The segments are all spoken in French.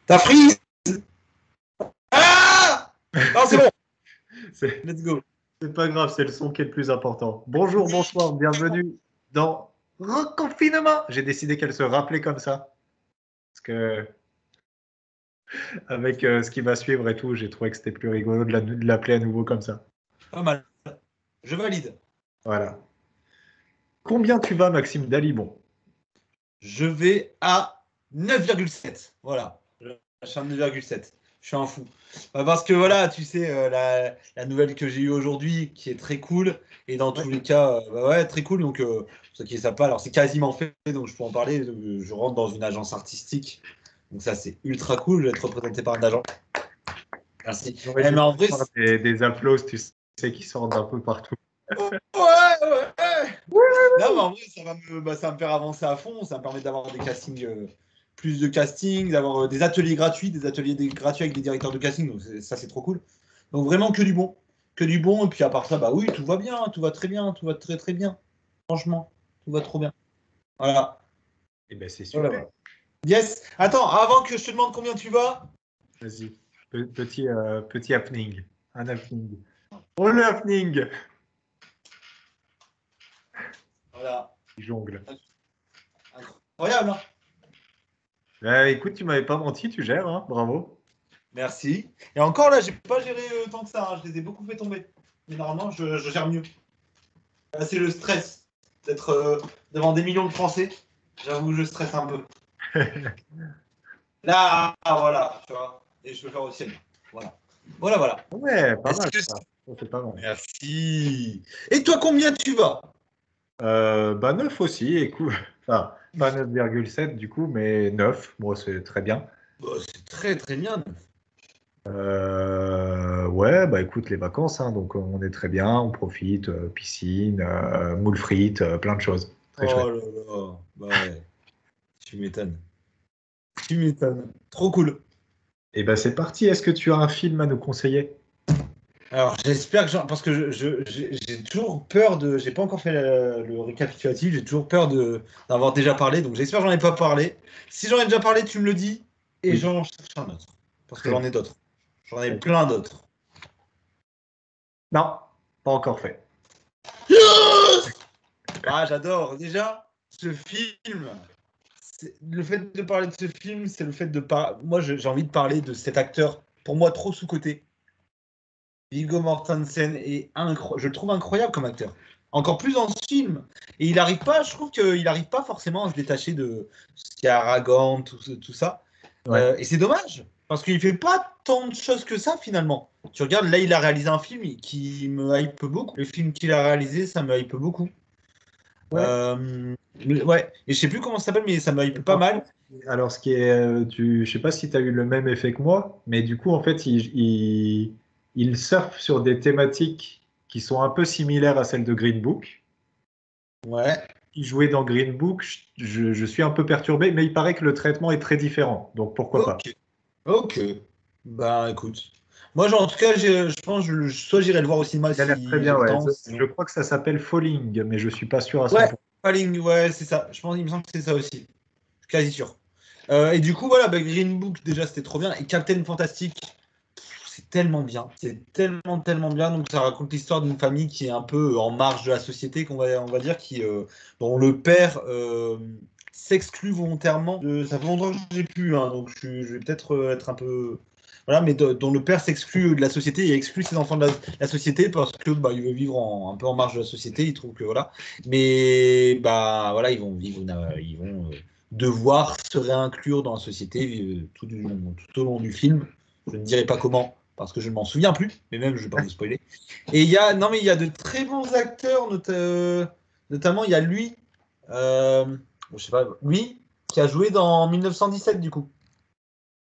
T'as freeze. Ah non, c'est bon. Let's go. C'est pas grave, c'est le son qui est le plus important. Bonjour, bonsoir, bienvenue dans Reconfinement. J'ai décidé qu'elle se rappelait comme ça. Parce que, avec ce qui va suivre et tout, j'ai trouvé que c'était plus rigolo de l'appeler à nouveau comme ça. Pas mal. Je valide. Voilà. Combien tu vas, Maxime Dalibon? Je vais à 9,7. Voilà. Je suis à 9,7. Je suis un fou. Parce que voilà, tu sais, la nouvelle que j'ai eue aujourd'hui, qui est très cool, et dans tous les cas, ouais, très cool. Donc, ce qui est sympa, alors c'est quasiment fait, donc je peux en parler. Je rentre dans une agence artistique. Donc, ça, c'est ultra cool. Je vais être représenté par un agent. Merci. J'aurais dû Mais en vrai, des applauses, tu sais, qui sortent d'un peu partout. ouais. Non, mais en vrai, ça va me faire avancer à fond. Ça me permet d'avoir des castings, plus de castings, d'avoir des ateliers gratuits, gratuits avec des directeurs de casting. Donc, ça, c'est trop cool. Donc, vraiment que du bon. Que du bon. Et puis, à part ça, bah oui, tout va bien. Tout va très bien. Tout va très, très bien. Franchement, tout va trop bien. Voilà. Et ben c'est super. Voilà. Yes. Attends, avant que je te demande combien tu vas. Vas-y. Petit happening. Un happening. Oh, le happening! Voilà. Il jongle. Incroyable, hein. Écoute, tu m'avais pas menti, tu gères, hein, bravo. Merci. Et encore là, j'ai pas géré tant que ça. Hein. Je les ai beaucoup fait tomber. Mais normalement, je gère mieux. Là, c'est le stress d'être devant des millions de Français. J'avoue, je stresse un peu. Là, voilà, tu vois. Et je peux faire aussi. Voilà. Voilà. Ouais, pas mal. Ça, c'est pas mal. Merci. Et toi, combien tu vas? 9 aussi, écoute. Enfin, pas 9,7 du coup, mais 9. Bon, c'est très bien. Bah, c'est très, très bien. Ouais, bah écoute, les vacances, hein, donc on est très bien, on profite, piscine, moules frites, plein de choses. Très chouette. Oh là là. Bah ouais. Tu m'étonnes. Trop cool. Et ben c'est parti, est-ce que tu as un film à nous conseiller? Alors, j'espère que parce que j'ai toujours peur de. J'ai pas encore fait le récapitulatif, j'ai toujours peur d'avoir déjà parlé, donc j'espère que j'en ai pas parlé. Si j'en ai déjà parlé, tu me le dis, et Oui. j'en cherche un autre. Parce que Très j'en ai d'autres. J'en ai plein d'autres. Non, pas encore fait. Ah, j'adore. Déjà, ce film. Le fait de parler de ce film, c'est le fait de parler. Moi, j'ai envie de parler de cet acteur, pour moi, trop sous-coté. Viggo Mortensen est incroyable. Je le trouve incroyable comme acteur. Encore plus dans ce film. Et il arrive pas, je trouve qu'il n'arrive pas forcément à se détacher de ce qui est Aragorn, tout ça. Ouais. Et c'est dommage, parce qu'il fait pas tant de choses que ça finalement. Tu regardes, là, il a réalisé un film qui me hype beaucoup. Le film qu'il a réalisé, ça me hype beaucoup. Ouais. Ouais, et je sais plus comment ça s'appelle, mais ça me hype pas Par mal. contre, alors, ce qui est, je sais pas si tu as eu le même effet que moi, mais du coup, en fait, il surfe sur des thématiques qui sont un peu similaires à celles de Green Book. Ouais. Il jouait dans Green Book, je suis un peu perturbé, mais il paraît que le traitement est très différent, donc pourquoi pas. Ok. Bah écoute. Moi, genre, en tout cas, je pense soit j'irai le voir au cinéma Il a l'air très si j'ai bien, le ouais. temps. Je crois que ça s'appelle Falling, mais je suis pas sûr à Ouais, 100%. Falling, ouais, c'est ça. Je pense, il me semble que c'est ça aussi. Je suis quasi sûr. Et du coup, voilà, bah, Green Book, déjà, c'était trop bien. Et Captain Fantastic, c'est tellement bien. C'est tellement, tellement bien. Donc, ça raconte l'histoire d'une famille qui est un peu en marge de la société, on va dire, dont le père s'exclut volontairement. Ça fait longtemps que je n'ai plus, hein, donc je vais peut-être être un peu. Voilà, mais dont le père s'exclut de la société et exclut ses enfants de la société parce que bah, il veut vivre un peu en marge de la société. Il trouve que voilà. Mais bah voilà, ils vont devoir se réinclure dans la société tout au long du film. Je ne dirai pas comment, parce que je ne m'en souviens plus, mais même je ne vais pas vous spoiler. Et non, mais il y a de très bons acteurs, notamment il y a lui, je sais pas, lui, qui a joué dans 1917 du coup.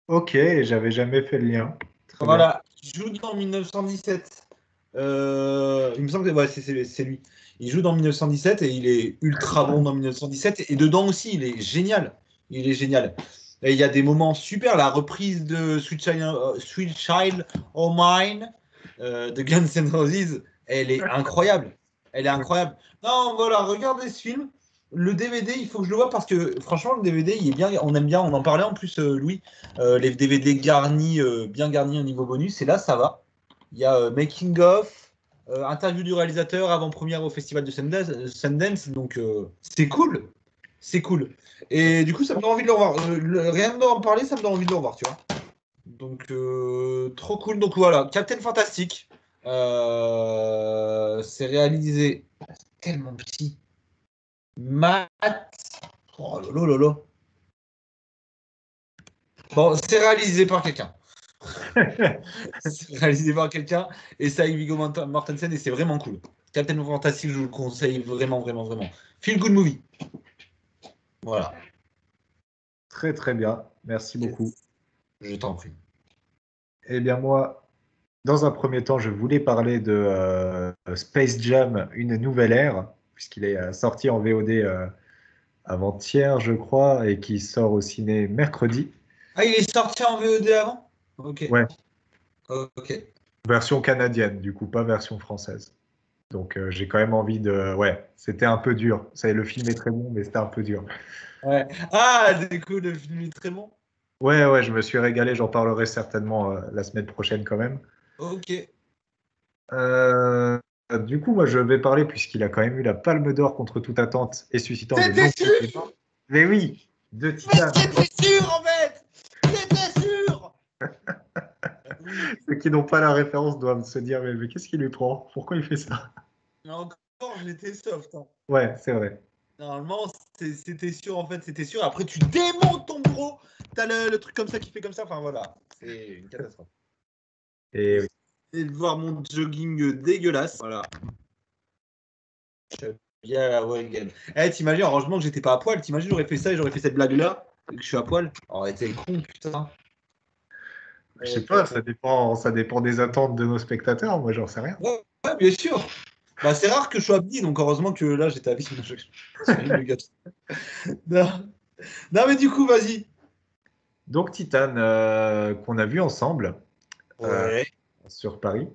Ok, j'avais jamais fait le lien. Très bien. Voilà, il joue dans 1917. Il me semble que ouais, c'est lui. Il joue dans 1917 et il est ultra bon dans 1917. Et dedans aussi, il est génial. Il est génial. Et il y a des moments super. La reprise de Sweet Child O' Mine de Guns N' Roses, elle est incroyable. Elle est incroyable. Non, voilà, regardez ce film. le DVD, il faut que je le vois parce que franchement, le DVD, il est bien. On aime bien. On en parlait en plus, Louis. Les DVD garnis, bien garnis au niveau bonus. Et là, ça va. Il y a Making of, interview du réalisateur, avant-première au festival de Sundance. Donc, c'est cool. C'est cool. Et du coup, ça me donne envie de le revoir. Rien d'en parler, ça me donne envie de le revoir, tu vois. Donc, trop cool. Donc voilà, Captain Fantastic. C'est réalisé. C'est tellement petit. Matt. Oh là là là. Bon, c'est réalisé par quelqu'un. C'est réalisé par quelqu'un. Et c'est avec Viggo Mortensen et c'est vraiment cool. Captain Fantastic, je vous le conseille vraiment, vraiment, vraiment. Feel good movie. Voilà. Très très bien, merci beaucoup. Je t'en prie. Eh bien moi, dans un premier temps, je voulais parler de Space Jam, une nouvelle ère, puisqu'il est sorti en VOD avant-hier, je crois, et qui sort au ciné mercredi. Ah, il est sorti en VOD avant? Ok. Ouais, Ok. version canadienne, du coup, pas version française. Donc j'ai quand même envie de... Ouais, c'était un peu dur. Le film est très bon, mais c'était un peu dur. Ouais. Ah, du coup, le film est très bon. Ouais, ouais, je me suis régalé, j'en parlerai certainement la semaine prochaine quand même. Ok. Euh, du coup, moi, je vais parler, puisqu'il a quand même eu la Palme d'Or contre toute attente et suscitant de C'était nombreux sûr! débats. Mais oui, de Mais Titane. c'était sûr, en fait! C'était sûr! Oui. Ceux qui n'ont pas la référence doivent se dire, mais qu'est-ce qui lui prend? Pourquoi il fait ça? Mais encore, j'étais soft, hein. Ouais, c'est vrai. Normalement, c'était sûr, en fait, c'était sûr. Après, tu démontes ton bureau, t'as le truc comme ça qui fait comme ça. Enfin, voilà. C'est une catastrophe. Et oui. Et de voir mon jogging dégueulasse. Voilà. Bien, ouais, again. Eh, t'imagines, heureusement que j'étais pas à poil. T'imagines, j'aurais fait ça et j'aurais fait cette blague-là. Et que je suis à poil. Oh, t'es con, putain. Je sais pas, ça dépend des attentes de nos spectateurs. Moi, j'en sais rien. Ouais, ouais, bien sûr. Bah, c'est rare que je sois habillé, donc heureusement que là, j'étais habillé. T'imagines le gars. Non. Non, mais du coup, vas-y. Donc, Titane, qu'on a vu ensemble euh, Ouais. sur Paris.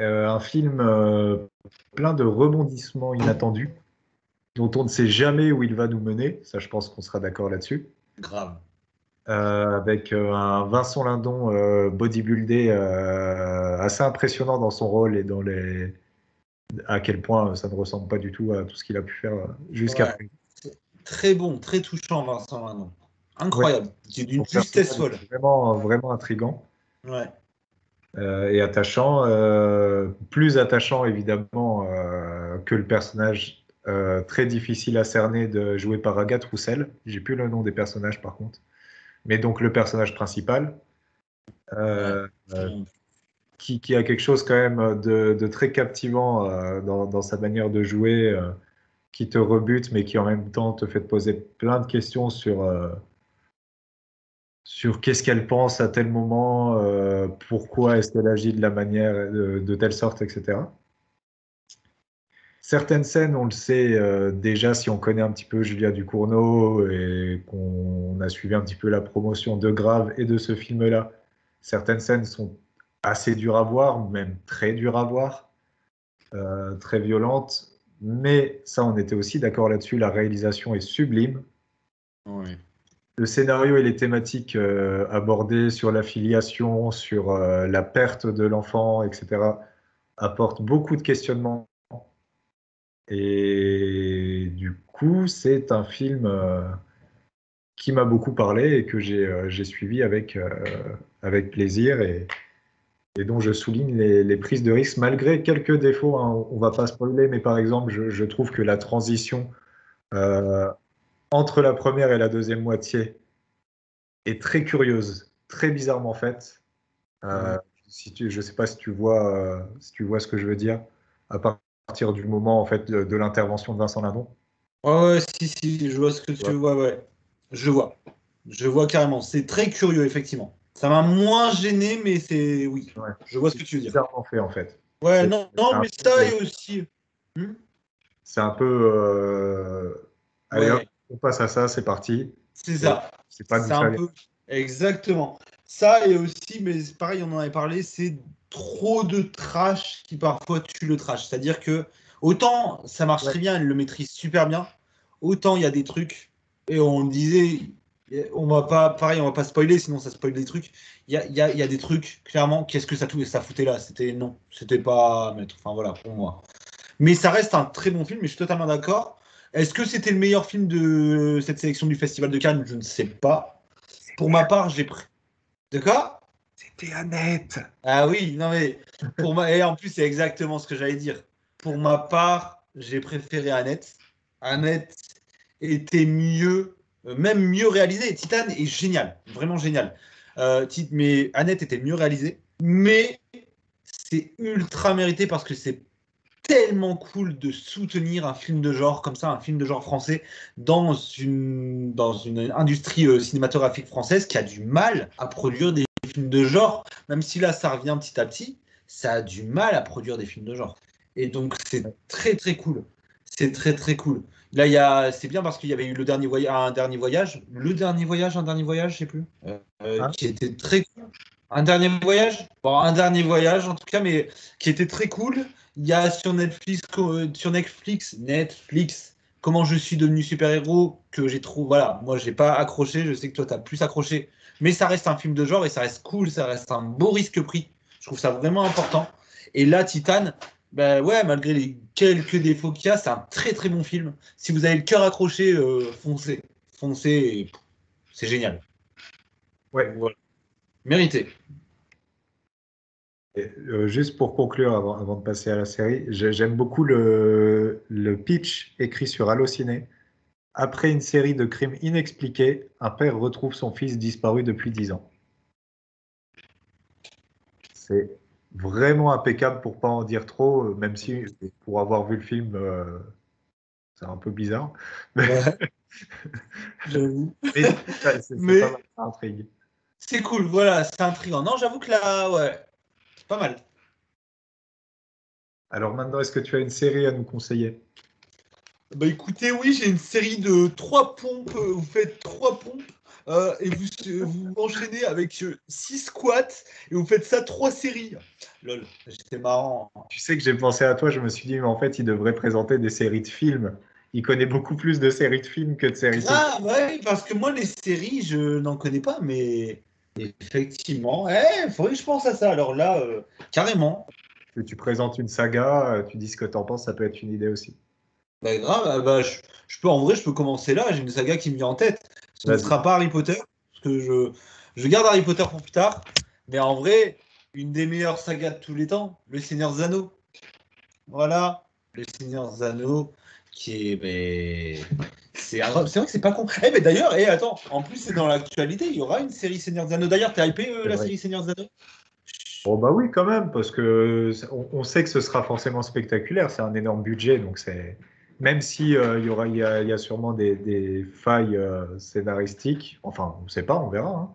Un film plein de rebondissements inattendus, dont on ne sait jamais où il va nous mener. Ça, je pense qu'on sera d'accord là-dessus. Grave. Avec un Vincent Lindon bodybuildé assez impressionnant dans son rôle et à quel point ça ne ressemble pas du tout à tout ce qu'il a pu faire jusqu'à Ouais. présent. Très bon, très touchant, Vincent Lindon. Ouais, Incroyable. C'est d'une son justesse personnage folle. est vraiment, vraiment intriguant Ouais. et attachant. Plus attachant évidemment que le personnage très difficile à cerner joué par Agathe Roussel. J'ai plus le nom des personnages par contre. Mais donc le personnage principal. Ouais. Euh, euh, qui a quelque chose quand même de très captivant dans sa manière de jouer, qui te rebute, mais qui en même temps te fait te poser plein de questions sur qu'est-ce qu'elle pense à tel moment, pourquoi est-ce qu'elle agit de la manière, de telle sorte, etc. Certaines scènes, on le sait déjà si on connaît un petit peu Julia Ducournau et qu'on a suivi un petit peu la promotion de Grave et de ce film-là. Certaines scènes sont assez dures à voir, même très dures à voir. Très violente, mais ça, on était aussi d'accord là-dessus. La réalisation est sublime. Ouais. Le scénario et les thématiques abordées sur l'affiliation, sur la perte de l'enfant, etc., apportent beaucoup de questionnements. Et du coup, c'est un film qui m'a beaucoup parlé et que j'ai suivi avec plaisir et dont je souligne les prises de risque malgré quelques défauts, hein. On va pas spoiler, mais par exemple, je trouve que la transition euh, entre la première et la deuxième moitié est très curieuse, très bizarrement faite. Ouais. Euh, je sais pas si tu vois ce que je veux dire, à partir du moment en fait de l'intervention de Vincent Lindon. Ouais, ouais, si, si, je vois ce que tu Ouais, vois, ouais. Je vois. Je vois carrément. C'est très curieux, effectivement. Ça m'a moins gêné, mais c'est. Oui. ouais. Je vois ce C'est que tu veux dire. bizarrement fait en fait. Ouais, non, C'est non, un mais ça peu, est aussi. Hmm. c'est un peu allez hop, Ouais, on passe à ça, c'est parti. c'est Et ça. c'est pas d'où C'est ça un vient. peu. Exactement. Ça et aussi, mais c'est pareil, on en avait parlé, c'est trop de trash qui parfois tue le trash. C'est-à-dire que autant ça marche Ouais, très bien, elle le maîtrise super bien, autant il y a des trucs, et on disait, on va pas spoiler, sinon ça spoil des trucs. Il y a des trucs, clairement, qu'est-ce que ça foutait là? Non, c'était pas à mettre. Enfin voilà, pour moi. Mais ça reste un très bon film, et je suis totalement d'accord. Est-ce que c'était le meilleur film de cette sélection du Festival de Cannes? Je ne sais pas. Pour ma part, j'ai pris. De quoi? C'était Annette. Ah oui, non mais et en plus c'est exactement ce que j'allais dire. Pour ma part, j'ai préféré Annette. Annette était mieux, même mieux réalisée. Titan est génial, vraiment génial. Mais Annette était mieux réalisée, mais c'est ultra mérité parce que c'est tellement cool de soutenir un film de genre comme ça, un film de genre français, dans une industrie cinématographique française qui a du mal à produire des films de genre, même si là ça revient petit à petit, ça a du mal à produire des films de genre. Et donc c'est très très cool. C'est très très cool. Là, c'est bien parce qu'il y avait eu un dernier voyage, je sais plus, Hein. qui était très cool. Un dernier voyage, bon, un dernier voyage en tout cas, mais qui était très cool. Il y a sur Netflix, comment je suis devenu super-héros, que j'ai trouvé. Voilà, moi, j'ai pas accroché. Je sais que toi, tu as plus accroché. Mais ça reste un film de genre et ça reste cool. Ça reste un beau risque pris. Je trouve ça vraiment important. Et là, Titan, ben ouais, malgré les quelques défauts qu'il y a, c'est un très très bon film. Si vous avez le cœur accroché, foncez. Foncez. C'est génial. Ouais. Voilà. Mérité. Et, juste pour conclure, avant de passer à la série, j'aime beaucoup le pitch écrit sur Allociné. Après une série de crimes inexpliqués, un père retrouve son fils disparu depuis 10 ans. C'est vraiment impeccable pour pas en dire trop, même si pour avoir vu le film, c'est un peu bizarre. Mais, Ouais, j'avoue. mais c'est pas mal, Mais ça intrigue. c'est cool, voilà, c'est intriguant. Non, j'avoue que là, ouais, c'est pas mal. Alors maintenant, est-ce que tu as une série à nous conseiller? Bah écoutez, oui, j'ai une série de 3 pompes. Vous faites 3 pompes et vous enchaînez avec 6 squats et vous faites ça 3 séries. Lol, c'était marrant. Tu sais que j'ai pensé à toi, je me suis dit, mais en fait, il devrait présenter des séries de films. Il connaît beaucoup plus de séries de films que de séries télé. Ah ouais, parce que moi, les séries, je n'en connais pas, mais effectivement, il faudrait que je pense à ça. Alors là, carrément. Que tu présentes une saga, tu dis ce que tu en penses, ça peut être une idée aussi. Bah grave, bah, en vrai, je peux commencer là. J'ai une saga qui me vient en tête. Ce ne Vas-y. sera pas Harry Potter, parce que je garde Harry Potter pour plus tard. Mais en vrai, une des meilleures sagas de tous les temps, Le Seigneur des Anneaux. Voilà, Le Seigneur des Anneaux, qui est. C'est incroyable. C'est vrai que c'est pas con. Mais d'ailleurs, attends, en plus, c'est dans l'actualité. Il y aura une série Seigneur des Anneaux. D'ailleurs, t'es hypé C'est la vrai. série Seigneur des Anneaux? Bon, bah oui, quand même, parce que on sait que ce sera forcément spectaculaire, c'est un énorme budget, donc c'est. Même si il y a sûrement des failles scénaristiques, enfin, on ne sait pas, on verra, hein.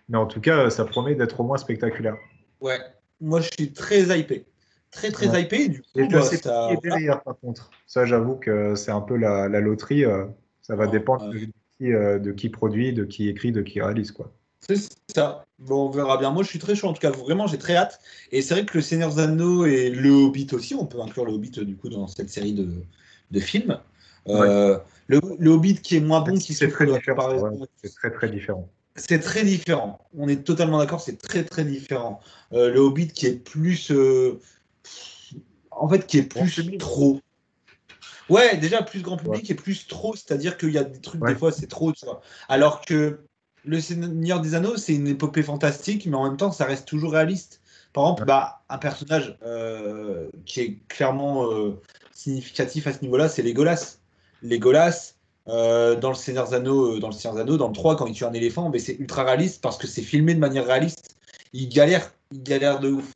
Mais en tout cas, ça promet d'être au moins spectaculaire. Ouais, moi, je suis très hypé. Très, très Ouais. hypé. Du Et coup, je bah, sais pas qui ça. est derrière, par contre. Ça, j'avoue que c'est un peu la loterie. Ça va dépendre Voilà. de qui produit, de qui écrit, de qui réalise, quoi. C'est ça. Bon, on verra bien. Moi, je suis très chaud. En tout cas, vraiment, j'ai très hâte. Et c'est vrai que le Seigneur des Anneaux et le Hobbit aussi, on peut inclure le Hobbit du coup dans cette série de films. Ouais. Le Hobbit qui est moins Même bon, si qui c'est souffre très de la différent, comparaison. ouais, c'est très très différent. C'est très différent. On est totalement d'accord. C'est très très différent. Le Hobbit qui est plus, en fait, qui est Bon plus public. trop. Ouais, déjà plus grand Ouais. public et plus trop, c'est-à-dire qu'il y a des trucs, des Ouais. fois, c'est trop, tu vois. Alors que Le Seigneur des Anneaux, c'est une épopée fantastique, mais en même temps, ça reste toujours réaliste. Par exemple, Ouais. bah, un personnage qui est clairement significatif à ce niveau-là, c'est Legolas. Legolas, dans le Seigneur des Anneaux, dans le 3, quand il tue un éléphant, mais c'est ultra réaliste parce que c'est filmé de manière réaliste. Il galère de ouf.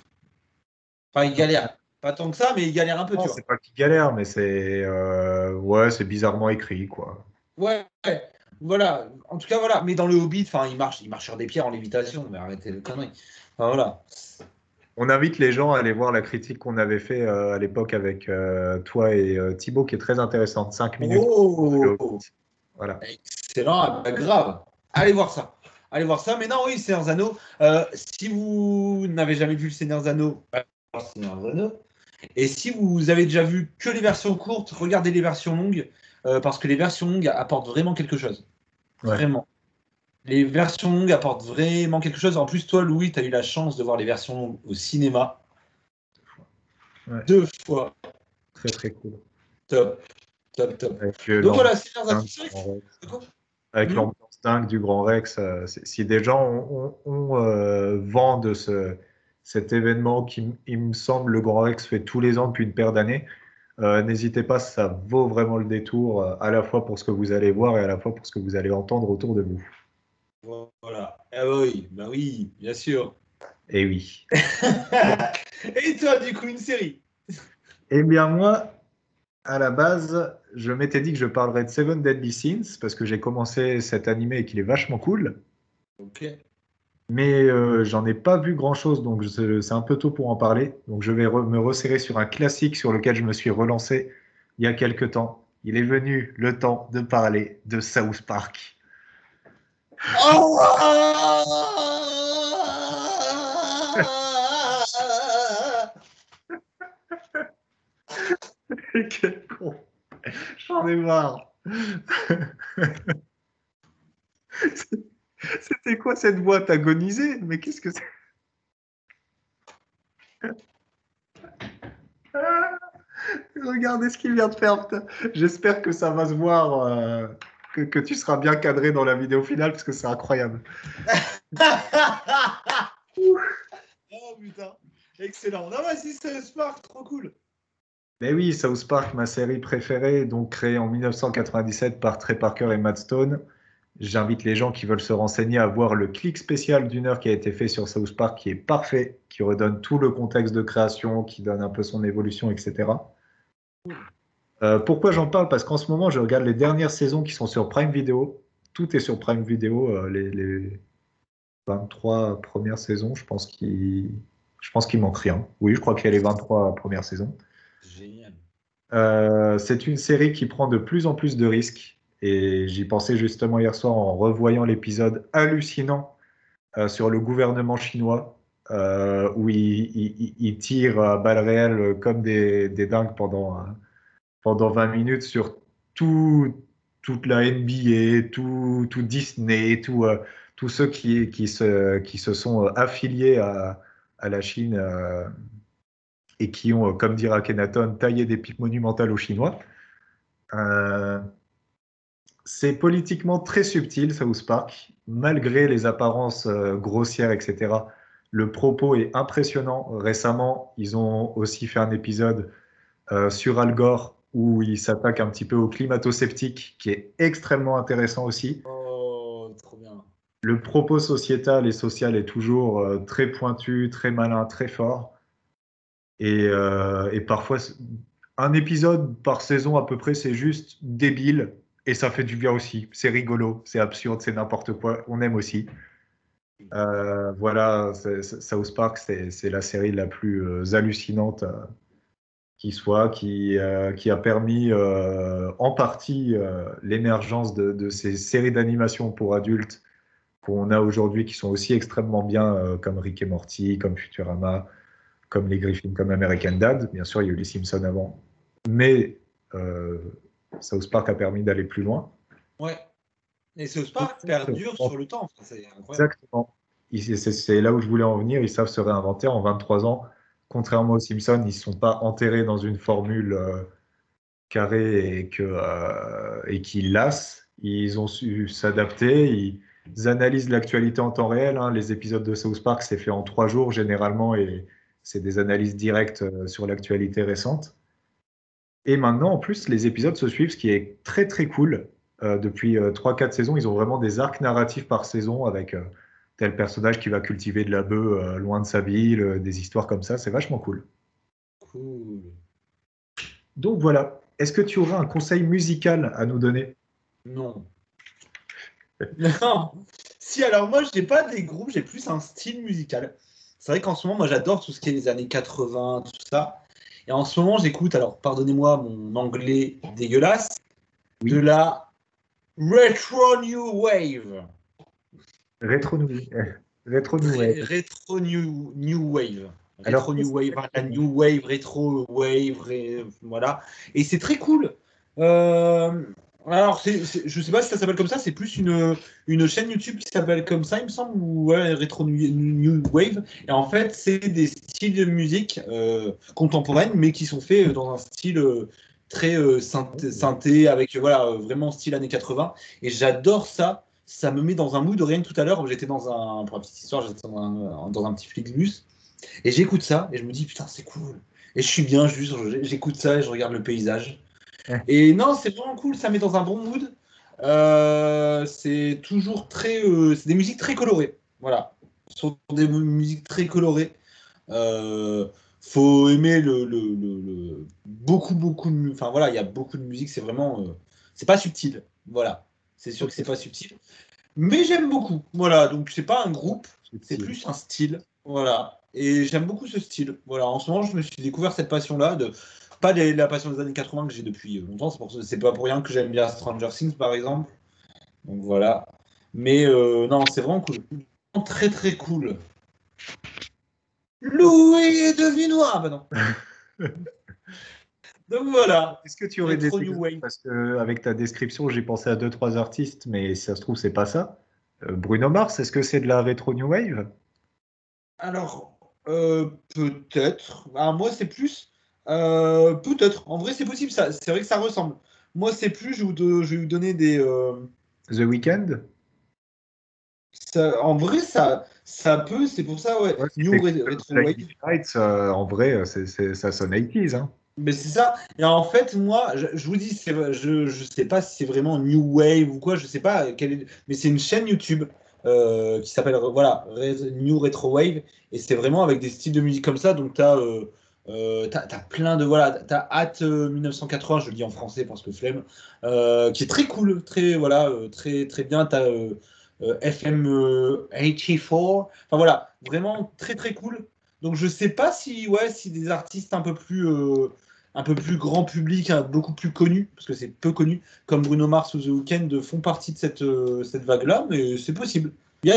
Enfin, il galère. Pas tant que ça, mais il galère un peu, Non, tu c'est vois. pas qu'il galère, mais c'est ouais, c'est bizarrement écrit, quoi. Ouais, ouais, voilà. En tout cas, voilà. Mais dans le Hobbit, enfin, il marche sur des pierres en lévitation. Mais arrêtez le connerie. Enfin, voilà. On invite les gens à aller voir la critique qu'on avait fait à l'époque avec toi et Thibaut, qui est très intéressante. 5 minutes. Le Hobbit. Oh, Voilà. excellent, ah bah, grave. Allez voir ça. Allez voir ça. Mais non, oui, Seigneur des Anneaux. Si vous n'avez jamais vu le Seigneur des Anneaux, bah, Seigneur des Anneaux. Et si vous avez déjà vu que les versions courtes, regardez les versions longues, parce que les versions longues apportent vraiment quelque chose. Ouais. Vraiment. Les versions longues apportent vraiment quelque chose. En plus, toi, Louis, tu as eu la chance de voir les versions longues au cinéma. Ouais. 2 fois. Très très cool. Top, top, top. Avec Donc l'ambiance voilà, Seigneurs dingue Antiques. du Grand Rex. De quoi Avec l'ambiance dingue du Grand Rex, si des gens ont vent de cet événement qui, il me semble, le Grand Rex fait tous les ans depuis une paire d'années, n'hésitez pas, ça vaut vraiment le détour, à la fois pour ce que vous allez voir et à la fois pour ce que vous allez entendre autour de vous. Voilà. Ah bah oui, bien sûr. Et oui. Et toi, du coup, une série? Eh bien moi, à la base, je m'étais dit que je parlerais de Seven Deadly Sins parce que j'ai commencé cet animé et qu'il est vachement cool. Ok. Mais j'en ai pas vu grand-chose, donc c'est un peu tôt pour en parler. Donc je vais me resserrer sur un classique sur lequel je me suis relancé il y a quelques temps. Il est venu le temps de parler de South Park. Quel con. J'en ai marre. C'était quoi cette boîte agonisée? Mais qu'est-ce que c'est? Regardez ce qu'il vient de faire. Putain. J'espère que ça va se voir, que tu seras bien cadré dans la vidéo finale parce que c'est incroyable. Oh putain, excellent. Non, vas-y, c'est Spark, trop cool. Mais oui, South Park, ma série préférée, donc créée en 1997 par Trey Parker et Matt Stone. J'invite les gens qui veulent se renseigner à voir le clic spécial d'1 heure qui a été fait sur South Park, qui est parfait, qui redonne tout le contexte de création, qui donne un peu son évolution, etc. Pourquoi j'en parle? Parce qu'en ce moment, je regarde les dernières saisons qui sont sur Prime Video. Tout est sur Prime Video, les 23 premières saisons. Je pense qu'il manque rien. Oui, je crois qu'il y a les 23 premières saisons. Génial. C'est une série qui prend de plus en plus de risques. Et j'y pensais justement hier soir en revoyant l'épisode hallucinant sur le gouvernement chinois, où ils tirent à balles réelles comme des dingues pendant 20 minutes sur tout, toute la NBA, tout Disney, tous ceux qui se sont affiliés à la Chine et qui ont, comme dira Akhenaton, taillé des pics monumentales aux Chinois. Euh, c'est politiquement très subtil, South Park, malgré les apparences grossières, etc. Le propos est impressionnant. Récemment, ils ont aussi fait un épisode sur Al Gore où ils s'attaquent un petit peu au climato-sceptique, qui est extrêmement intéressant aussi. Oh, trop bien. Le propos sociétal et social est toujours très pointu, très malin, très fort. Et parfois, un épisode par saison à peu près, c'est juste débile et ça fait du bien aussi. C'est rigolo, c'est absurde, c'est n'importe quoi. On aime aussi. Voilà, South Park, c'est la série la plus hallucinante qui soit, qui a permis en partie l'émergence de ces séries d'animation pour adultes qu'on a aujourd'hui, qui sont aussi extrêmement bien, comme Rick et Morty, comme Futurama, comme les Griffins, comme American Dad. Bien sûr, il y a eu les Simpsons avant. Mais euh, South Park a permis d'aller plus loin. Ouais. Et ce Spark perdure sur le temps. Enfin, c'est incroyable. Exactement. C'est là où je voulais en venir. Ils savent se réinventer en 23 ans. Contrairement aux Simpsons, ils ne sont pas enterrés dans une formule carrée et qui lassent. Ils ont su s'adapter. Ils analysent l'actualité en temps réel. Hein. Les épisodes de South Park, c'est fait en 3 jours généralement et c'est des analyses directes sur l'actualité récente. Et maintenant, en plus, les épisodes se suivent, ce qui est très très cool. Depuis 3-4 saisons, ils ont vraiment des arcs narratifs par saison avec tel personnage qui va cultiver de la bœuf loin de sa ville, des histoires comme ça. C'est vachement cool. Cool. Donc voilà. Est-ce que tu auras un conseil musical à nous donner? Non. Non. Si, alors moi, je n'ai pas des groupes, j'ai plus un style musical. C'est vrai qu'en ce moment, moi, j'adore tout ce qui est les années 80, tout ça. Et en ce moment, j'écoute, alors pardonnez-moi mon anglais dégueulasse, de Oui. la Retro New Wave. Rétro New, Rétro New Wave. Retro New Wave. Alors, rétro new wave, enfin, la new wave, rétro wave, voilà. Et c'est très cool. Euh, alors, je sais pas si ça s'appelle comme ça, c'est plus une chaîne YouTube qui s'appelle comme ça, il me semble, ou ouais, rétro new wave. Et en fait, c'est des styles de musique contemporaine, mais qui sont faits dans un style très synthé, avec voilà, vraiment style années 80. Et j'adore ça. Ça me met dans un mood. Rien que tout à l'heure, j'étais pour la petite histoire, j'étais dans un petit Flixbus. Et j'écoute ça et je me dis putain c'est cool. Et je suis bien juste, j'écoute ça et je regarde le paysage. ouais. Et non, c'est vraiment cool, ça met dans un bon mood. C'est toujours très, c'est des musiques très colorées. Voilà, ce sont des musiques très colorées. Euh, Faut aimer beaucoup de, enfin voilà, il y a beaucoup de musique. C'est vraiment, c'est pas subtil. Voilà, c'est sûr que c'est pas subtil. Mais j'aime beaucoup. Voilà, donc c'est pas un groupe, c'est plus un style. Voilà. Et j'aime beaucoup ce style. Voilà, en ce moment, je me suis découvert cette passion-là, pas la passion des années 80 que j'ai depuis longtemps. C'est pas pour rien que j'aime bien Stranger Things, par exemple. Donc voilà. Mais non, c'est vraiment cool. Très très cool. Louis est devenu noir. Ah, bah non. Donc voilà. Est-ce que tu aurais des Retro New exemples? Wave. Parce qu'avec ta description, j'ai pensé à deux, trois artistes, mais si ça se trouve, c'est pas ça. Bruno Mars, est-ce que c'est de la rétro new wave? Alors, peut-être. Ah, moi, c'est plus. Peut-être. En vrai, c'est possible. C'est vrai que ça ressemble. Moi, c'est plus. Je vais vous donner des. The Weeknd? En vrai, ça peut. C'est pour ça, ouais. Ouais, New c'était Retro Wave. Blinding Lights, en vrai, ça sonne 80s, hein. Mais c'est ça. Et en fait, moi, je vous dis, je sais pas si c'est vraiment New Wave ou quoi. Je sais pas mais c'est une chaîne YouTube qui s'appelle voilà New Retro Wave et c'est vraiment avec des styles de musique comme ça. Donc t'as plein de voilà, t'as Hâte 1980, je le dis en français parce que flemme, qui est très cool, très voilà, très très bien. T'as FM 84. Enfin voilà, vraiment très très cool. Donc je sais pas si ouais si des artistes un peu plus grand public, hein, beaucoup plus connus, parce que c'est peu connu, comme Bruno Mars ou The Weeknd, font partie de cette vague-là, mais c'est possible. Il y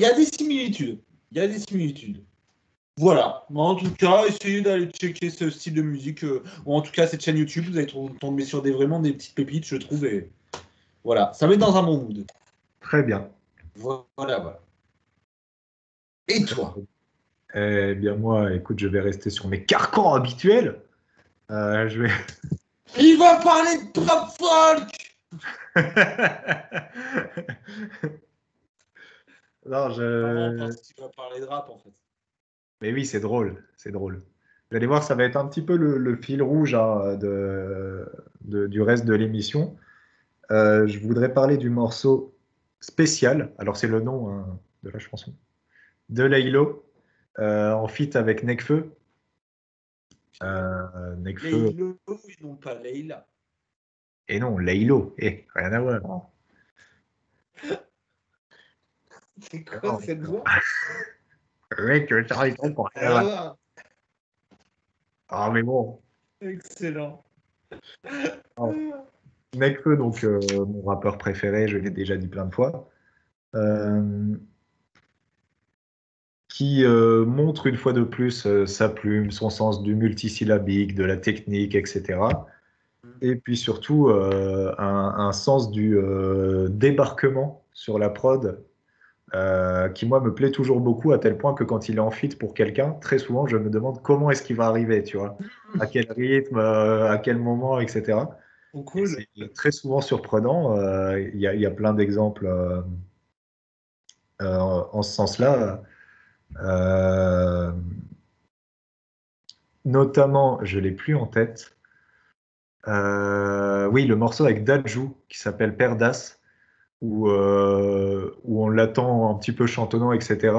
a des similitudes. Il y a des similitudes. Voilà. Mais en tout cas, essayez d'aller checker ce style de musique, ou en tout cas cette chaîne YouTube, vous allez tomber sur vraiment des petites pépites, je trouve, et voilà. Ça met dans un bon mood. Très bien. Voilà, voilà. Et toi? Eh bien, moi, écoute, je vais rester sur mes carcans habituels. Je vais. Il va parler de pop folk! Non, Vraiment, parce qu'il va parler de rap, en fait. Mais oui, c'est drôle, c'est drôle. Vous allez voir, ça va être un petit peu le fil rouge, hein, du reste de l'émission. Je voudrais parler du morceau spécial. Alors, c'est le nom, hein, de la chanson. De Laylo, en feat avec Nekfeu. Nekfeu. Laylo, ils n'ont pas Layla. Et non, Laylo. Rien à voir. C'est quoi Non, cette voix? mec, ça rigole pour rien à voir. Ah, Ah, mais bon. excellent. Alors, Nekfeu, donc mon rappeur préféré, je l'ai déjà dit plein de fois. Euh, qui montre une fois de plus sa plume, son sens du multisyllabique, de la technique, etc. Et puis surtout un sens du débarquement sur la prod qui, moi, me plaît toujours beaucoup à tel point que quand il est en feat pour quelqu'un, très souvent, je me demande comment est-ce qu'il va arriver, tu vois, à quel rythme, à quel moment, etc. Trop Et cool. c'est très souvent surprenant. Il y a plein d'exemples en ce sens-là. Euh, Notamment, je l'ai plus en tête. Oui, le morceau avec Dadju qui s'appelle Perdas, où on l'attend un petit peu chantonnant, etc.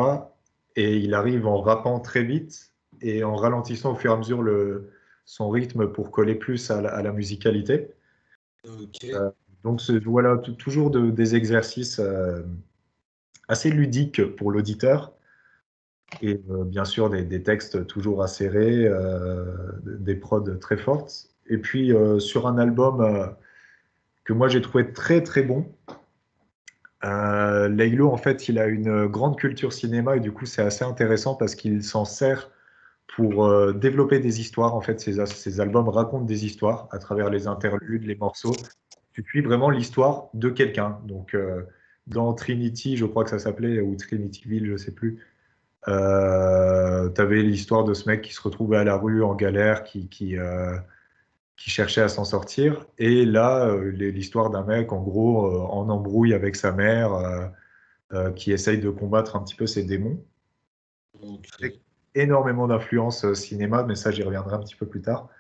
Et il arrive en rappant très vite et en ralentissant au fur et à mesure son rythme pour coller plus à la musicalité. Ok. Euh, donc voilà, toujours des exercices assez ludiques pour l'auditeur et bien sûr des textes toujours acérés, des prods très fortes. Et puis sur un album que moi j'ai trouvé très très bon, Laylo en fait il a une grande culture cinéma et du coup c'est assez intéressant parce qu'il s'en sert pour développer des histoires. En fait, ces albums racontent des histoires à travers les interludes, les morceaux. Tu suis vraiment l'histoire de quelqu'un. Donc, dans Trinity, je crois que ça s'appelait, ou Trinityville, je sais plus. Tu avais l'histoire de ce mec qui se retrouvait à la rue en galère, qui cherchait à s'en sortir. Et là, l'histoire d'un mec, en gros, en embrouille avec sa mère, qui essaye de combattre un petit peu ses démons. Ok. Énormément d'influence cinéma, mais ça, j'y reviendrai un petit peu plus tard.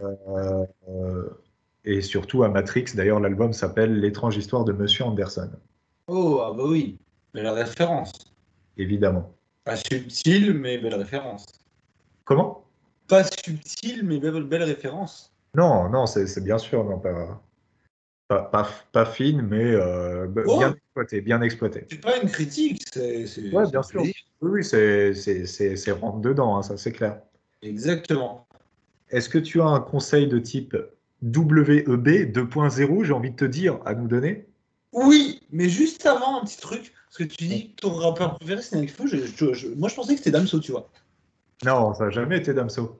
Euh, euh, et surtout à Matrix, d'ailleurs, l'album s'appelle L'étrange histoire de Monsieur Anderson, Oh, ah bah oui, belle référence. évidemment. Pas subtil, mais belle référence. Comment? Pas subtil, mais belle référence. Non, non, c'est bien sûr, non, pas fine, mais bien Oh, exploité, bien exploité. c'est pas une critique, Ouais, c'est bien un sûr. plaisir. Oui, oui, c'est rentre dedans, hein, ça c'est clair. Exactement. Est-ce que tu as un conseil de type WEB 2.0, j'ai envie de te dire, à nous donner? Oui, mais juste avant, un petit truc, parce que tu dis que ton rappeur préféré, c'est Nekfeu, moi je pensais que c'était Damso, tu vois. Non, ça n'a jamais été Damso.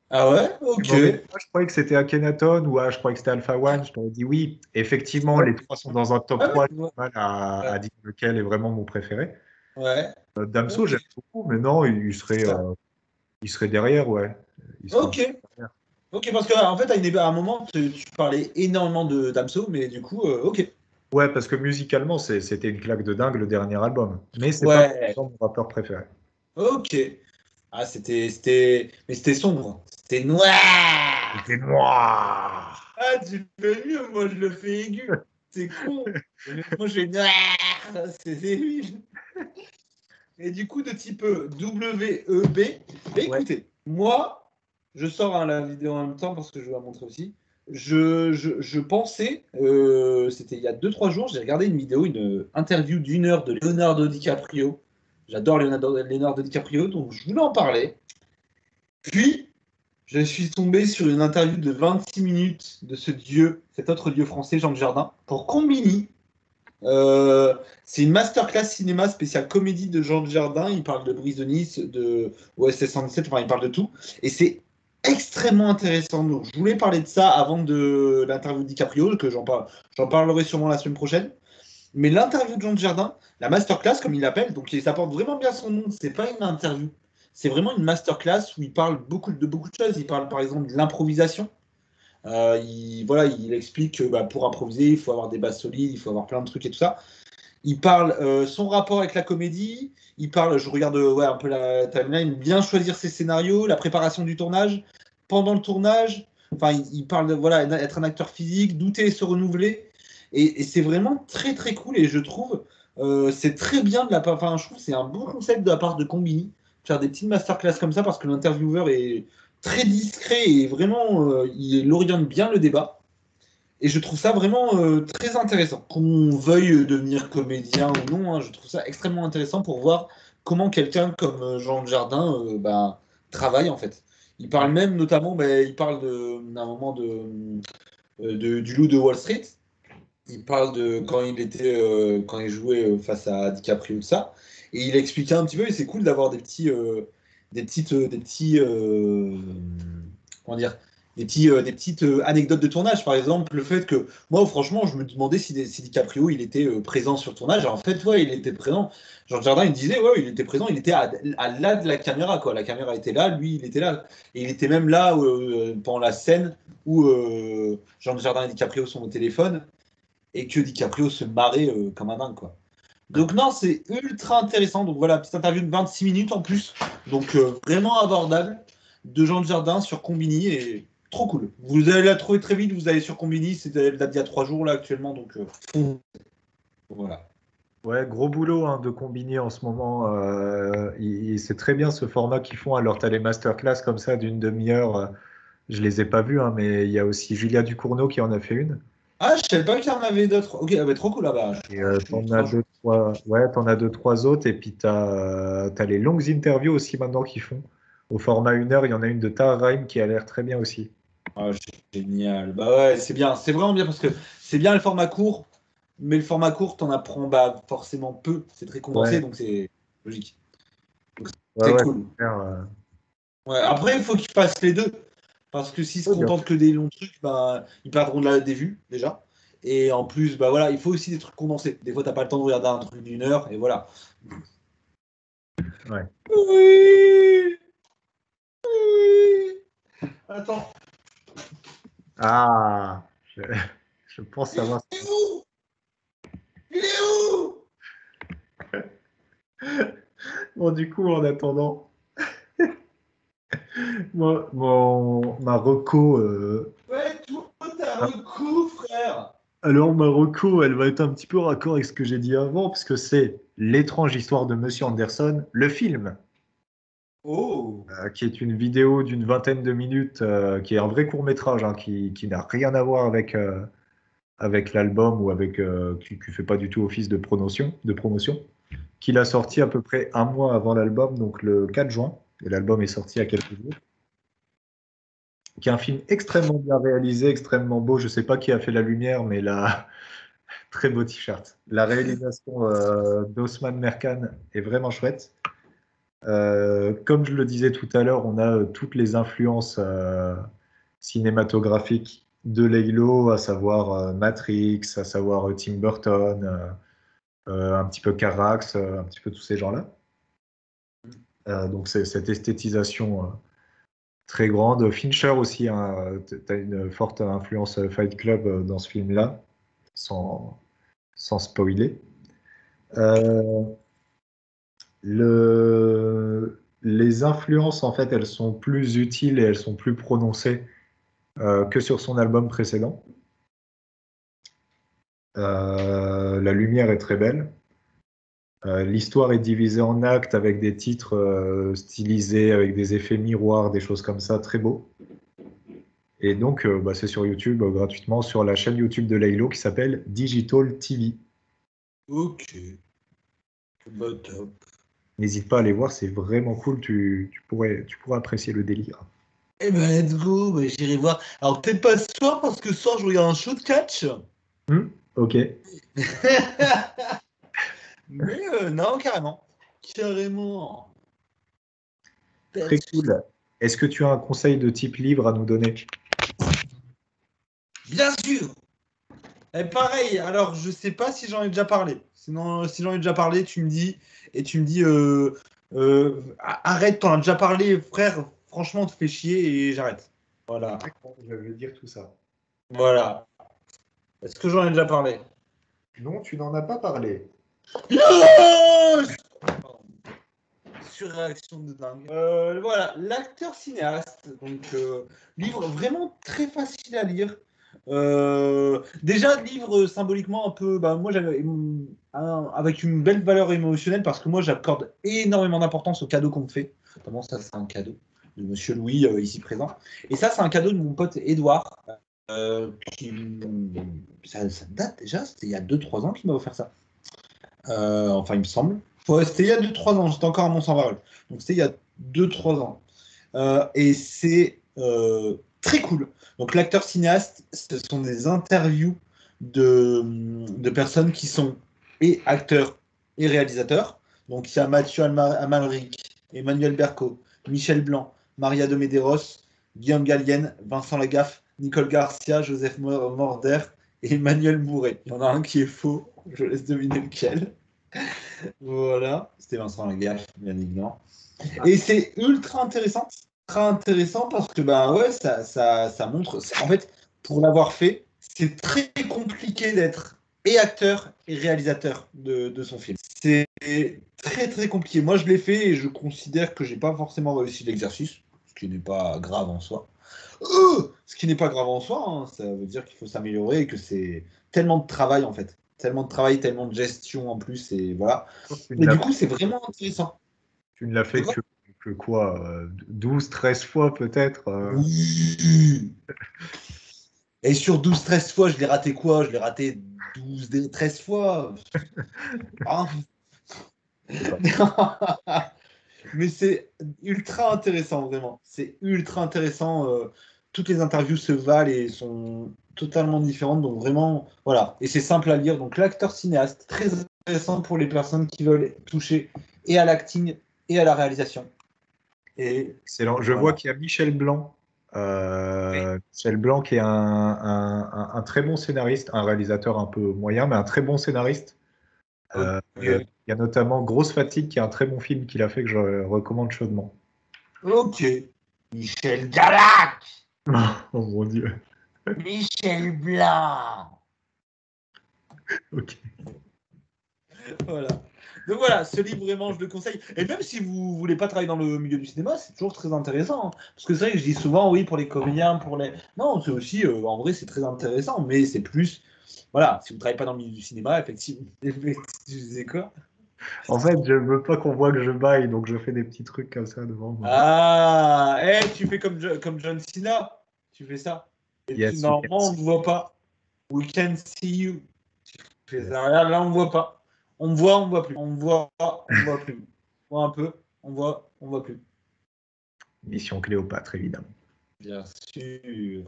Ah ouais? Tu Ok. m'aurais dit, moi, je croyais que c'était Akhenaton ou je croyais que c'était Alpha One. Je t'aurais dit oui, effectivement, Ouais, les trois sont dans un top ouais, 3. J'ai du ouais. mal à dire lequel est vraiment mon préféré. Ouais. Damso, Ok. j'aime beaucoup, mais non, Ça. il serait derrière, ouais. Il serait un Ok. petit peu derrière. Ok, parce qu'en en fait, à un moment, tu parlais énormément de Damso, mais du coup, ok. Ouais, parce que musicalement, c'était une claque de dingue le dernier album. Mais c'est pas Ouais. mon rappeur préféré. Ok. Ah, mais c'était sombre. C'était noir. C'était noir. Ah, tu le fais mieux, moi je le fais aigu. C'est con. Moi je fais noir. C'est débile. Et du coup, de type WEB, bah, Ouais. écoutez, moi, je sors la vidéo en même temps parce que je vais la montrer aussi. Je pensais, c'était il y a 2 3 jours, j'ai regardé une vidéo, une interview d'1 heure de Leonardo DiCaprio. J'adore Leonardo DiCaprio, donc je voulais en parler. Puis, je suis tombé sur une interview de 26 minutes de ce dieu, cet autre dieu français, Jean Dujardin, pour Combini. Euh, c'est une masterclass cinéma spéciale comédie de Jean Dujardin. Il parle de Brise de Nice, de OSS 117, enfin, il parle de tout. Et c'est extrêmement intéressant. Donc, je voulais parler de ça avant de l'interview de DiCaprio, que j'en parlerai sûrement la semaine prochaine. Mais l'interview de Jean Dujardin, la masterclass, comme il l'appelle, donc ça porte vraiment bien son nom. C'est pas une interview. C'est vraiment une masterclass où il parle de beaucoup de choses. Il parle par exemple de l'improvisation. Voilà, il explique que pour improviser, il faut avoir des bases solides, il faut avoir plein de trucs et tout ça. Il parle son rapport avec la comédie. Il parle, je regarde ouais, un peu la timeline, bien choisir ses scénarios, la préparation du tournage, pendant le tournage. Enfin, il parle de voilà, être un acteur physique, douter et se renouveler. Et c'est vraiment très très cool. Et je trouve c'est très bien de la part. Enfin, je trouve que c'est un bon concept de la part de Combini, faire des petites masterclass comme ça parce que l'intervieweur est très discret et vraiment il oriente bien le débat. Et je trouve ça vraiment très intéressant. Qu'on veuille devenir comédien ou non, hein, je trouve ça extrêmement intéressant pour voir comment quelqu'un comme Jean Dujardin travaille en fait. Il parle Ouais. même notamment, il parle d'un moment du loup de Wall Street. Il parle de quand il jouait face à DiCaprio tout ça. Et il expliquait un petit peu, et c'est cool d'avoir des petits, comment dire, des petites anecdotes de tournage. Par exemple, le fait que, moi, franchement, je me demandais si DiCaprio, il était présent sur le tournage. En fait, ouais, il était présent. Jean Jardin, il disait, ouais, il était présent, il était à là de la caméra, quoi. La caméra était là, lui, il était là. Et il était même là pendant la scène où Jean Jardin et DiCaprio sont au téléphone et que DiCaprio se marrait comme un dingue, quoi. Ouais. Donc non, c'est ultra intéressant. Donc voilà, petite interview de 26 minutes en plus. Donc vraiment abordable de Jean Dujardin sur Combini et trop cool. Vous allez la trouver très vite, vous allez sur Combini, c'est date d'il y a 3 jours là actuellement. Donc voilà. Ouais, gros boulot hein, de combiner en ce moment. C'est très bien ce format qu'ils font. Alors, tu as les masterclass comme ça d'une demi-heure. Je les ai pas vus, hein, mais il y a aussi Julia Ducournau qui en a fait une. Ah, je savais pas qu'il y en avait d'autres. Ok, ah bah, trop cool là-bas. Et Je suis t'en as ultra chaud. deux, trois. Ouais, t'en as deux, trois autres. Et puis t'as les longues interviews aussi maintenant qu'ils font. Au format 1 heure, il y en a une de Tahar Rahim qui a l'air très bien aussi. Ah, génial. Bah ouais, c'est bien. C'est vraiment bien parce que c'est bien le format court, mais le format court, t'en apprends forcément peu. C'est très condensé, Ouais, donc c'est logique. Donc ouais, c'est ouais, cool. c'est clair, Ouais, après, il faut qu'ils fassent les deux. Parce que s'ils se Oui, bien contentent sûr. que des longs trucs, bah, ils perdront des vues, déjà. Et en plus, bah voilà, il faut aussi des trucs condensés. Des fois, t'as pas le temps de regarder un truc d'une heure, et voilà. Ouais. Oui, oui. Attends, Ah, je, je pense il savoir. est où? Il est où? Bon, du coup, en attendant, ma reco, Ouais, toi, t'as un coup, frère. alors ma reco, elle va être un petit peu raccord avec ce que j'ai dit avant, parce que c'est L'étrange histoire de Monsieur Anderson, le film, Oh. qui est une vidéo d'une vingtaine de minutes, qui est un vrai court-métrage, hein, qui n'a rien à voir avec l'album ou qui fait pas du tout office de promotion, qu'il a sorti à peu près un mois avant l'album, donc le 4 juin, et l'album est sorti à quelques jours, qui est un film extrêmement bien réalisé, extrêmement beau. Je sais pas qui a fait la lumière, mais là, très beau t-shirt. La réalisation d'Osman Merkan est vraiment chouette. Comme je le disais tout à l'heure, on a toutes les influences cinématographiques de Leilo, à savoir Matrix, à savoir Tim Burton, un petit peu Carax, un petit peu tous ces gens-là. Donc c'est cette esthétisation très grande. Fincher aussi, hein, tu as une forte influence Fight Club dans ce film-là, sans, sans spoiler. Euh, les influences, en fait, elles sont plus utiles et elles sont plus prononcées que sur son album précédent. La lumière est très belle. L'histoire est divisée en actes avec des titres stylisés, avec des effets miroirs, des choses comme ça, très beau. Et donc, bah, c'est sur YouTube gratuitement sur la chaîne YouTube de Laylo qui s'appelle Digital TV. Ok. Bah, top. N'hésite pas à aller voir, c'est vraiment cool. Tu pourrais apprécier le délire. Eh ben, let's go. Bah, j'irai voir. Alors, peut-être pas ce soir, parce que ce soir, je regarde un show de catch. Ok, Mais non, carrément. Carrément. très Peut-être. cool. Est-ce que tu as un conseil de type livre à nous donner? Bien sûr. Et pareil, alors je sais pas si j'en ai déjà parlé. Sinon, si j'en ai déjà parlé, tu me dis et tu me dis arrête, t'en as déjà parlé, frère. Franchement, tu fais chier et j'arrête. Voilà. D'accord, je vais dire tout ça. Voilà. Est-ce que j'en ai déjà parlé? Non, tu n'en as pas parlé. Non. Surréaction de dingue. Voilà, l'acteur cinéaste. Donc, livre vraiment très facile à lire. Déjà, livre symboliquement un peu. Bah, moi, j'avais avec une belle valeur émotionnelle parce que moi, j'accorde énormément d'importance aux cadeaux qu'on me fait. Notamment, ça, c'est un cadeau de Monsieur Louis, ici présent. Et ça, c'est un cadeau de mon pote Edouard. Qui, ça date déjà, c'était il y a 2-3 ans qu'il m'a offert ça. Enfin, il me semble. Ouais, c'était il y a 2-3 ans, j'étais encore à Mont-Saint-Varois. Donc c'était il y a 2-3 ans. Et c'est très cool. Donc l'acteur cinéaste, ce sont des interviews de personnes qui sont et acteurs et réalisateurs. Donc il y a Mathieu Amalric, Emmanuel Berco, Michel Blanc, Maria de Medeiros, Guillaume Gallienne, Vincent Lagaffe, Nicole Garcia, Joseph Morder et Emmanuel Mouret. Il y en a un qui est faux, je laisse deviner lequel. Voilà, c'était Vincent Lagaffe, bien évidemment. Et c'est ultra intéressant parce que bah ouais, ça montre. En fait, pour l'avoir fait, c'est très compliqué d'être et acteur et réalisateur de son film. C'est très très compliqué. Moi, je l'ai fait et je considère que j'ai pas forcément réussi l'exercice, ce qui n'est pas grave en soi. Ce qui n'est pas grave en soi, hein, ça veut dire qu'il faut s'améliorer et que c'est tellement de travail en fait. Tellement de travail, tellement de gestion en plus, et voilà. Tu ne Et l'as du coup, c'est vraiment intéressant. tu ne l'as De fait quoi? que quoi, 12, 13 fois peut-être Oui. Et sur 12-13 fois, je l'ai raté quoi? Je l'ai raté 12-13 fois. Ah. C'est pas. Mais c'est ultra intéressant, vraiment. C'est ultra intéressant. Toutes les interviews se valent et sont totalement différentes. Donc vraiment, voilà. Et c'est simple à lire. Donc l'acteur cinéaste, très intéressant pour les personnes qui veulent toucher et à l'acting et à la réalisation. Et excellent. Je vois qu'il y a Michel Blanc. Michel Blanc qui est un très bon scénariste, un réalisateur un peu moyen, mais un très bon scénariste. Il y a notamment Grosse Fatigue, qui est un très bon film qu'il a fait, que je recommande chaudement. Ok. Michel Galac. Oh mon Dieu. Michel Blanc. Ok. Voilà. Donc voilà, ce livre, vraiment, je le conseille. Et même si vous voulez pas travailler dans le milieu du cinéma, c'est toujours très intéressant. Hein. Parce que c'est vrai que je dis souvent, oui, pour les comédiens, pour les... Non, c'est aussi, en vrai, c'est très intéressant, mais c'est plus... Voilà, si vous ne travaillez pas dans le milieu du cinéma, effectivement... Tu disais quoi? En fait, je veux pas qu'on voit que je baille, donc je fais des petits trucs comme ça devant moi. Ah, tu fais comme John Cena. Tu fais ça. Et Yes, you can normalement, on see. ne voit pas. We can see you. Tu fais Yes. ça. Là, on ne voit pas. On voit plus. On voit plus. On voit un peu. On voit plus. Mission Cléopâtre, évidemment. Bien sûr.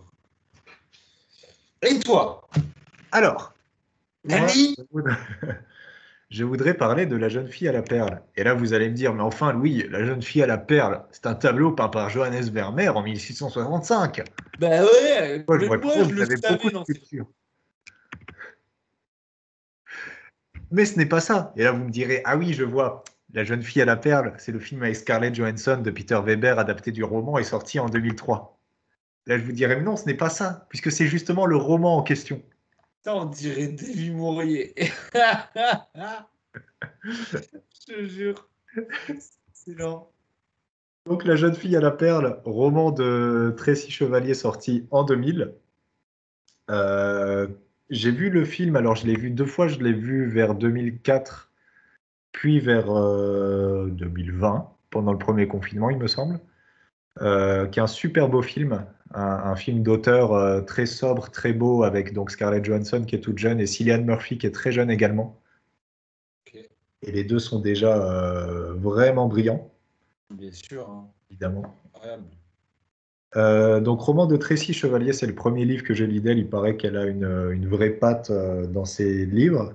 Et toi, Alors, moi, Nani? je voudrais parler de La jeune fille à la perle. Et là, vous allez me dire, mais enfin, Louis, La jeune fille à la perle, c'est un tableau peint par Johannes Vermeer en 1665. Ben ouais, Moi, je mais vois moi, trop, je vous le avez beaucoup savais de dans ces... culture. Mais ce n'est pas ça. Et là, vous me direz, ah oui, je vois. La jeune fille à la perle, c'est le film avec Scarlett Johansson de Peter Weber, adapté du roman et sorti en 2003. Là, je vous dirais, mais non, ce n'est pas ça, puisque c'est justement le roman en question. Putain, on dirait Davy Mourier. Je te jure. C'est lent. Donc, La jeune fille à la perle, roman de Tracy Chevalier sorti en 2000. Euh, j'ai vu le film, alors je l'ai vu deux fois, je l'ai vu vers 2004, puis vers 2020, pendant le premier confinement, il me semble, qui est un super beau film, un film d'auteur très sobre, très beau, avec donc Scarlett Johansson qui est toute jeune et Cillian Murphy qui est très jeune également. Ok, Et les deux sont déjà vraiment brillants, bien sûr. Hein. évidemment. Incroyable. Donc, roman de Tracy Chevalier, c'est le premier livre que j'ai lu d'elle. Il paraît qu'elle a une vraie patte dans ses livres.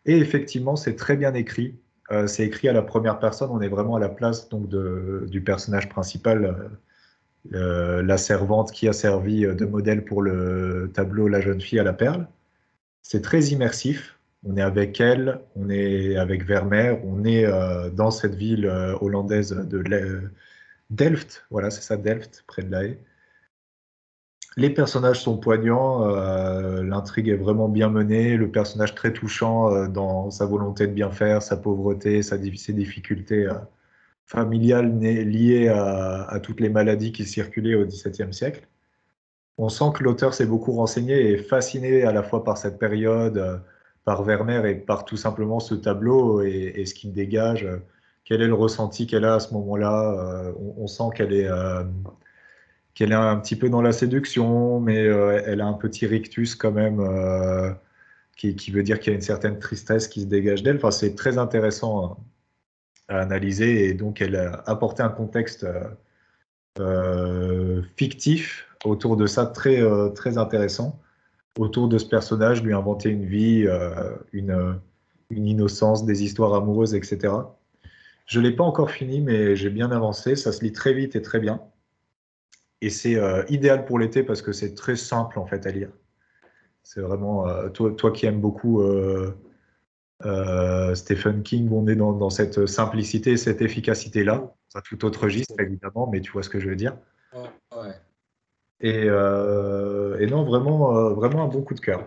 Et effectivement, c'est très bien écrit. C'est écrit à la première personne. On est vraiment à la place donc, du personnage principal, la servante qui a servi de modèle pour le tableau La jeune fille à la perle. C'est très immersif. On est avec elle, on est avec Vermeer, on est dans cette ville hollandaise de Delft. Voilà, c'est ça, Delft, près de La Haye. Les personnages sont poignants, l'intrigue est vraiment bien menée, le personnage très touchant dans sa volonté de bien faire, sa pauvreté, ses difficultés familiales liées à toutes les maladies qui circulaient au XVIIe siècle. On sent que l'auteur s'est beaucoup renseigné et est fasciné à la fois par cette période, par Vermeer et par tout simplement ce tableau et ce qu'il dégage. Quel est le ressenti qu'elle a à ce moment-là? On sent qu'elle est un petit peu dans la séduction, mais elle a un petit rictus quand même, qui veut dire qu'il y a une certaine tristesse qui se dégage d'elle. Enfin, c'est très intéressant à analyser, et donc elle a apporté un contexte fictif autour de ça, très intéressant, autour de ce personnage, lui inventer une vie, une innocence, des histoires amoureuses, etc. Je ne l'ai pas encore fini, mais j'ai bien avancé, ça se lit très vite et très bien. Et c'est idéal pour l'été parce que c'est très simple en fait à lire. C'est vraiment, toi qui aimes beaucoup Stephen King, on est dans cette simplicité, cette efficacité-là. C'est un tout autre registre évidemment, mais tu vois ce que je veux dire. Ouais, ouais. Et non, vraiment un bon coup de cœur.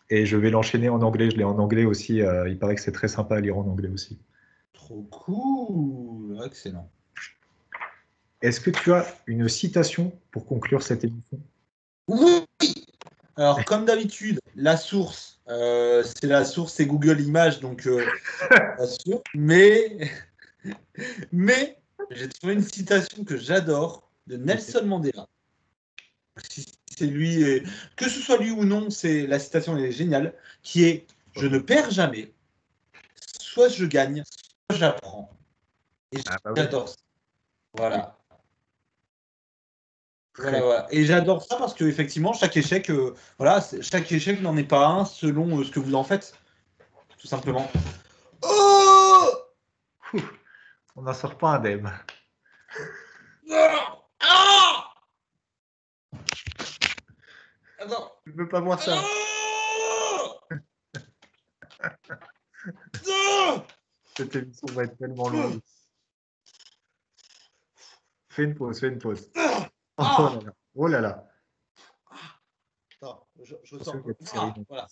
Et je vais l'enchaîner en anglais, je l'ai en anglais aussi. Il paraît que c'est très sympa à lire en anglais aussi. Trop cool. Excellent. Est-ce que tu as une citation pour conclure cette émission? Oui. Alors, comme d'habitude, la source, c'est Google Images, donc pas sûr. Mais j'ai trouvé une citation que j'adore de Nelson Mandela. Si c'est lui, que ce soit lui ou non, c'est la citation elle est géniale, qui est je ne perds jamais, soit je gagne, soit j'apprends. Et Ah bah oui. j'adore ça. Voilà. Très Voilà. Et j'adore ça parce que effectivement, chaque échec, voilà, chaque échec n'en est pas un selon ce que vous en faites, tout simplement. Oh On n'en sort pas indemne. Ah Attends. Je veux pas voir ça. Cette émission va être tellement longue. Fais une pause, fais une pause. Oh là là. Oh là là. Attends, je Pour sors. ceux qui ont série, Voilà.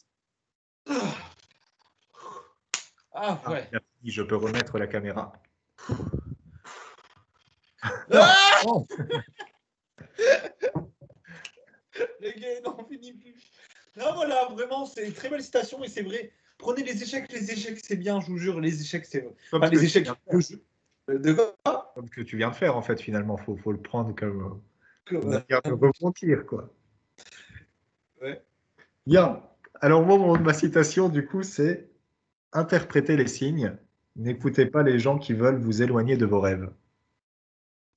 Ah ouais. Merci, je peux remettre la caméra. Ah Oh, Le gars, il n'en finit plus. Non, voilà, vraiment, c'est une très belle citation et c'est vrai. Prenez les échecs c'est bien, je vous jure, les échecs, c'est. comme Enfin, ce que les tu échecs, viens de le faire. jeu. De quoi Comme ce que tu viens de faire, en fait, finalement. Faut le prendre comme une Comme- manière de rebondir, quoi. Ouais. Bien. Alors, moi, ma citation, du coup, c'est interprétez les signes. N'écoutez pas les gens qui veulent vous éloigner de vos rêves.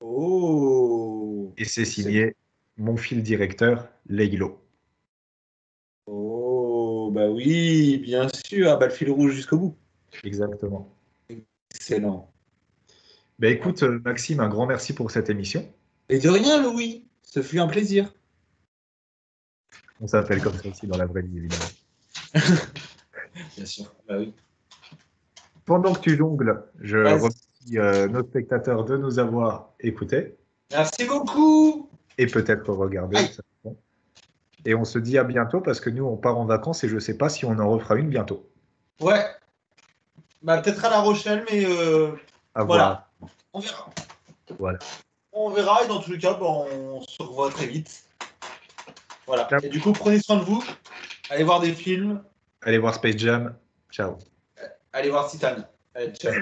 Oh. Et c'est signé mon fil directeur, Leilo. Oh, bah oui, bien sûr. Ah, bah le fil rouge jusqu'au bout. Exactement. Excellent. Ben, écoute, Maxime, un grand merci pour cette émission. Et de rien, Louis. Ce fut un plaisir. On s'appelle comme ça aussi dans la vraie vie, évidemment. Bien sûr. Bah oui. Pendant que tu jongles, je Vas-y. remercie nos spectateurs de nous avoir écoutés Merci beaucoup. et peut-être regardés. Aïe. Ça dépend. Et on se dit à bientôt parce que nous, on part en vacances et je ne sais pas si on en refera une bientôt. Ouais. Bah peut-être à La Rochelle, mais À voir. voilà. On verra. Voilà. On verra et dans tous les cas, bon, on se revoit très vite. Voilà. Ciao. Et du coup, prenez soin de vous. Allez voir des films. Allez voir Space Jam. Ciao. Allez voir Titan. Allez, ciao.